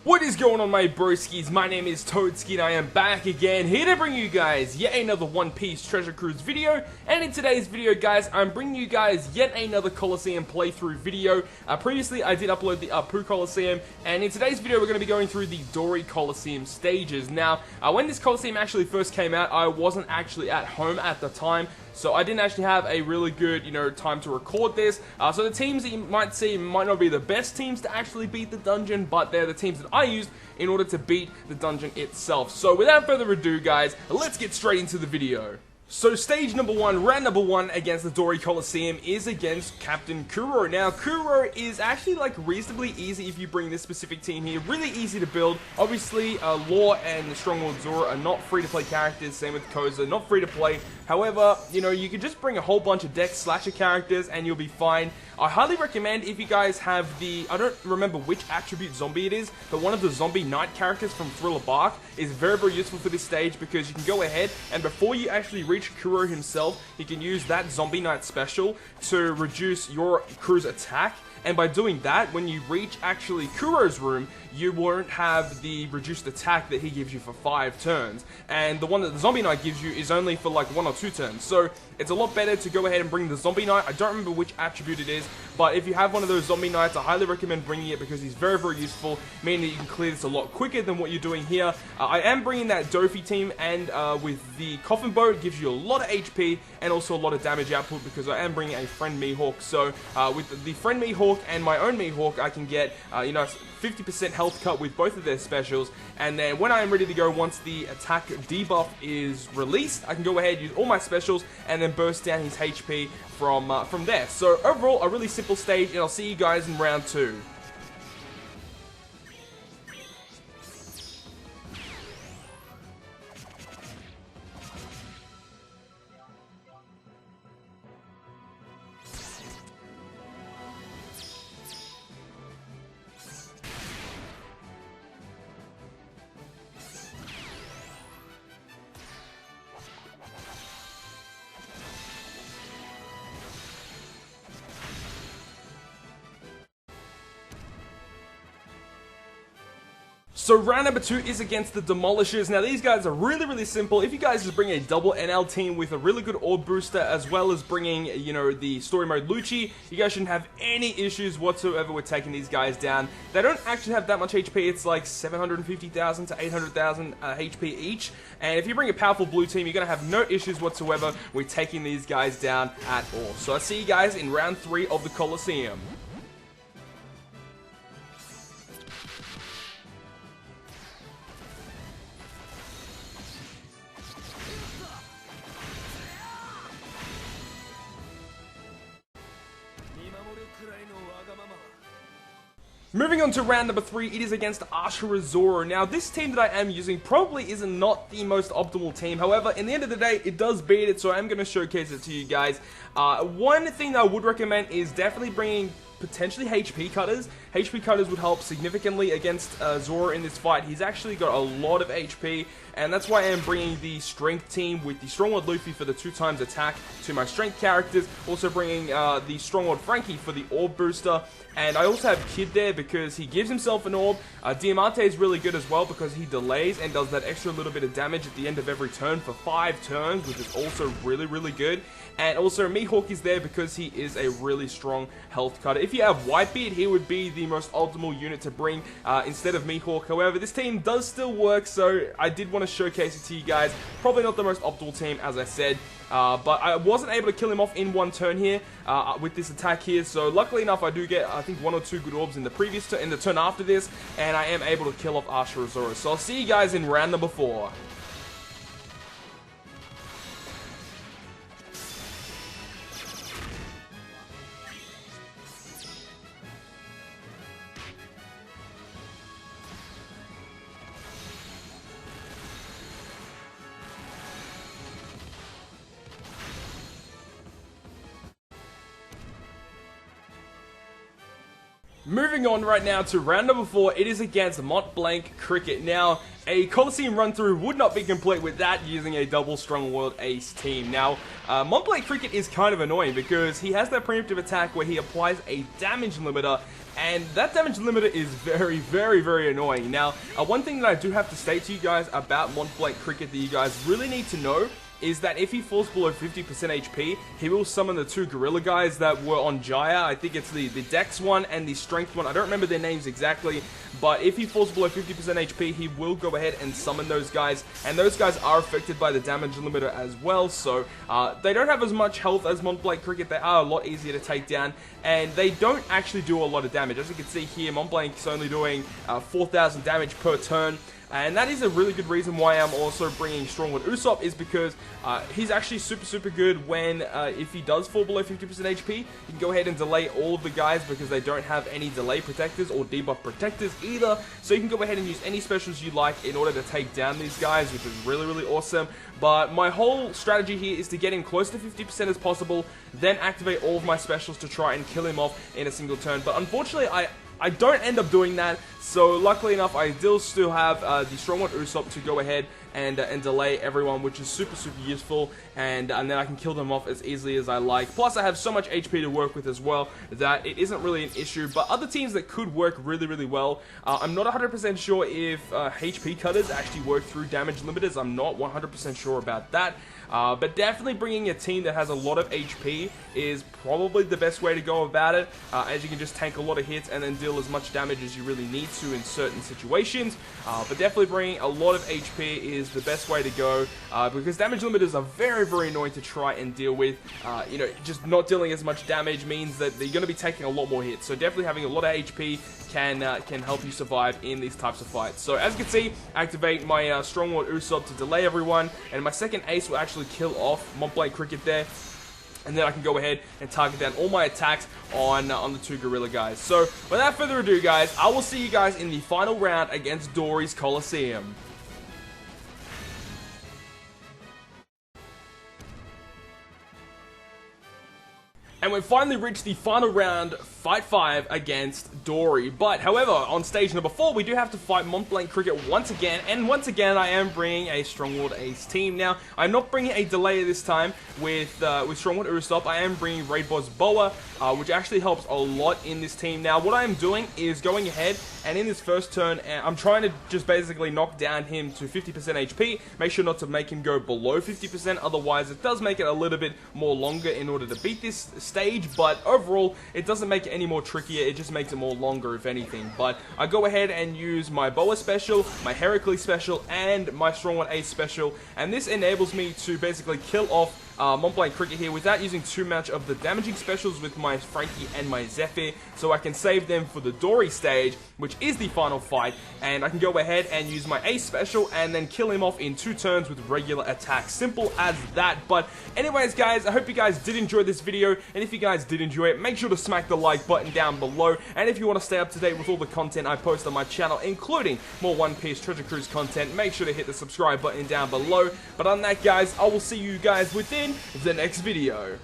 What is going on, my broskiis? My name is Toadski and I am back again, here to bring you guys yet another One Piece Treasure Cruise video. And in today's video, guys, I'm bringing you guys yet another Coliseum playthrough video. Previously, I did upload the Poo Coliseum, and in today's video, we're going to be going through the Dory Coliseum stages. Now, when this Coliseum actually first came out, I wasn't actually at home at the time, so I didn't actually have a really good, time to record this. So the teams that you might see might not be the best teams to actually beat the dungeon, but they're the teams that I used in order to beat the dungeon itself. So without further ado, guys, let's get straight into the video. So stage number one, round number one against the Dory Coliseum is against Captain Kuro. Now, Kuro is actually reasonably easy if you bring this specific team here. Really easy to build. Obviously, Law and the Stronghold Zoro are not free-to-play characters. Same with Koza, not free-to-play. However, you can just bring a whole bunch of deck slasher characters and you'll be fine. I highly recommend if you guys have the, I don't remember which attribute zombie it is, but one of the zombie knight characters from Thriller Bark is very, very useful for this stage because you can go ahead and before you actually reach Kuro himself, you can use that zombie knight special to reduce your crew's attack. And by doing that, when you reach actually Kuro's room, you won't have the reduced attack that he gives you for 5 turns. And the one that the Zombie Knight gives you is only for 1 or 2 turns. So it's a lot better to go ahead and bring the Zombie Knight. I don't remember which attribute it is, but if you have one of those Zombie Knights, I highly recommend bringing it because he's very, very useful, meaning that you can clear this a lot quicker than what you're doing here. I am bringing that Dory team, and with the Coffin Boat, it gives you a lot of HP and also a lot of damage output because I am bringing a Friend Mihawk. So with the Friend Mihawk and my own Mihawk, I can get 50% health cut with both of their specials, and then when I am ready to go, once the attack debuff is released, I can go ahead, use all my specials, and then burst down his HP from there. So overall, a really simple stage, and I'll see you guys in round 2. So round number 2 is against the Demolishers. Now these guys are really, really simple. If you guys just bring a double NL team with a really good orb booster as well as bringing, the story mode Lucci, you guys shouldn't have any issues whatsoever with taking these guys down. They don't actually have that much HP. It's like 750,000 to 800,000 HP each. And if you bring a powerful blue team, you're going to have no issues whatsoever with taking these guys down at all. So I see you guys in round 3 of the Coliseum. Moving on to round number 3, it is against Zoro. Now, this team that I am using probably is not the most optimal team. However, in the end of the day, it does beat it, so I am going to showcase it to you guys. One thing that I would recommend is definitely bringing potentially HP cutters. HP cutters would help significantly against Zoro in this fight. He's actually got a lot of HP, and that's why I am bringing the strength team with the Stronghold Luffy for the 2x attack to my strength characters. Also bringing the Stronghold Frankie for the orb booster, and I also have Kid there because he gives himself an orb. Diamante is really good as well because he delays and does that extra little bit of damage at the end of every turn for 5 turns, which is also really, really good. And also Mihawk is there because he is a really strong health cutter. If you have Whitebeard, he would be the most optimal unit to bring instead of Mihawk. However, this team does still work, so I did want to showcase it to you guys. Probably not the most optimal team, as I said. But I wasn't able to kill him off in one turn here with this attack here. So luckily enough, I do get, I think, 1 or 2 good orbs in the previous turn, in the turn after this, and I am able to kill off Zoro. So I'll see you guys in round number 4. Moving on right now to round number 4, it is against Mont Blanc Cricket. Now, a Coliseum run-through would not be complete without using a double strong-willed ace team. Now, Mont Blanc Cricket is kind of annoying because he has that preemptive attack where he applies a damage limiter, and that damage limiter is very, very, very annoying. Now, one thing that I do have to state to you guys about Mont Blanc Cricket that you guys really need to know is that if he falls below 50% HP, he will summon the 2 gorilla guys that were on Jaya. I think it's the Dex one and the Strength one. I don't remember their names exactly, but if he falls below 50% HP, he will go ahead and summon those guys, and those guys are affected by the damage limiter as well, so they don't have as much health as Mont Blanc Cricket. They are a lot easier to take down, and they don't actually do a lot of damage. As you can see here, Mont Blanc is only doing 4,000 damage per turn. And that is a really good reason why I'm also bringing Strongwood Usopp, is because he's actually super good when, if he does fall below 50% HP, you can go ahead and delay all of the guys because they don't have any delay protectors or debuff protectors either. So you can go ahead and use any specials you like in order to take down these guys, which is really awesome. But my whole strategy here is to get him close to 50% as possible, then activate all of my specials to try and kill him off in a single turn. But unfortunately, I don't end up doing that, so luckily enough, I still have the Strongwood Usopp to go ahead and delay everyone, which is super useful, and then I can kill them off as easily as I like. Plus, I have so much HP to work with as well that it isn't really an issue. But other teams that could work really well, I'm not 100% sure if HP cutters actually work through damage limiters. I'm not 100% sure about that. But definitely bringing a team that has a lot of HP is probably the best way to go about it, as you can just tank a lot of hits and then deal as much damage as you really need to in certain situations. But definitely bringing a lot of HP is the best way to go, because damage limiters are very annoying to try and deal with. You know, just not dealing as much damage means that you're going to be taking a lot more hits, so definitely having a lot of HP can help you survive in these types of fights. So as you can see, activate my Strongwood Usopp to delay everyone, and my second ace will actually kill off Mont Blanc Cricket there. And then I can go ahead and target down all my attacks on the 2 gorilla guys. So without further ado, guys, I will see you guys in the final round against Dory's Coliseum. And we've finally reached the final round, Fight 5 against Dory. But, however, on stage number 4, we do have to fight Mont Blanc Cricket once again. And once again, I am bringing a Strongwood Ace team. Now, I'm not bringing a delay this time with Strongwood Usopp. I am bringing Raid Boss Boa, which actually helps a lot in this team. Now, what I am doing is going ahead, and in this first turn, I'm trying to just basically knock down him to 50% HP. Make sure not to make him go below 50%. Otherwise, it does make it a little bit more longer in order to beat this stage, but overall it doesn't make it any more trickier, it just makes it more longer if anything. But I go ahead and use my Boa special, my Heracles special, and my Strongwood Ace special, and this enables me to basically kill off Mont Blanc Cricket here without using too much of the damaging specials with my Frankie and my Zephyr, so I can save them for the Dory stage, which is the final fight, and I can go ahead and use my Ace special and then kill him off in 2 turns with regular attacks. Simple as that. But anyways, guys, I hope you guys did enjoy this video, and if you guys did enjoy it, make sure to smack the like button down below, and if you want to stay up to date with all the content I post on my channel, including more One Piece Treasure Cruise content, make sure to hit the subscribe button down below. But on that, guys, I will see you guys within the next video.